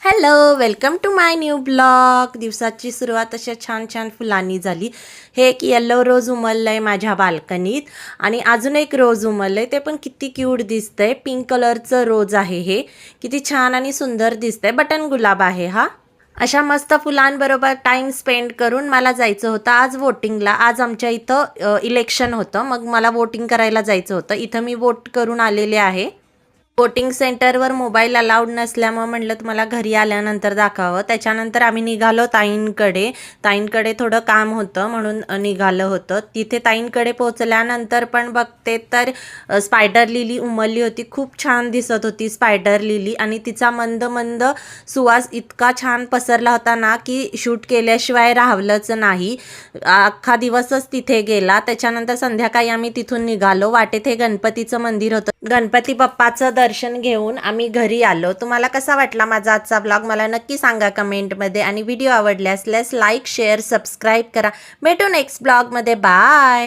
Hello, welcome to my new blog. दिवसाची सुरुवात अशा छान छान फुलांनी झाली. हे एक येल्लो रोज उमललं आहे माझ्या बाल्कनीत आणि अजून एक रोज उमललं आहे, ते पण किती क्यूट दिसतंय. पिंक कलरचं रोज आहे हे. किती छान आणि सुंदर दिसतंय. बटन गुलाब आहे हा. अशा मस्त फुलांबरोबर टाईम स्पेंड करून मला जायचं होतं आज वोटिंगला. आज आमच्या इथं इलेक्शन होतं, मग मला वोटिंग करायला जायचं होतं. इथं मी वोट करून आलेले आहे. वोटिंग सेंटरवर मोबाईल अलाउड नसल्यामुळे म्हटलं तुम्हाला घरी आल्यानंतर दाखवावं. त्याच्यानंतर आम्ही निघालो ताईंकडे थोडं काम होतं म्हणून निघालं होतं. तिथे ताईंकडे पोचल्यानंतर पण बघते तर स्पायडर लिली उमलली होती. खूप छान दिसत होती स्पायडर लिली आणि तिचा मंद मंद सुवास इतका छान पसरला होता ना की शूट केल्याशिवाय राहवलंच नाही. अख्खा दिवसच तिथे गेला. त्याच्यानंतर संध्याकाळी आम्ही तिथून निघालो. वाटेत हे गणपतीचं मंदिर होतं. गणपती बाप्पाचं दर्शन घेऊन आम्ही घरी आलो. तुम्हाला कसा वाटला माझा आजचा ब्लॉग मला नक्की सांगा कमेंटमध्ये आणि व्हिडिओ आवडल्यास लाईक शेअर सबस्क्राईब करा. भेटू नेक्स्ट ब्लॉगमध्ये. बाय.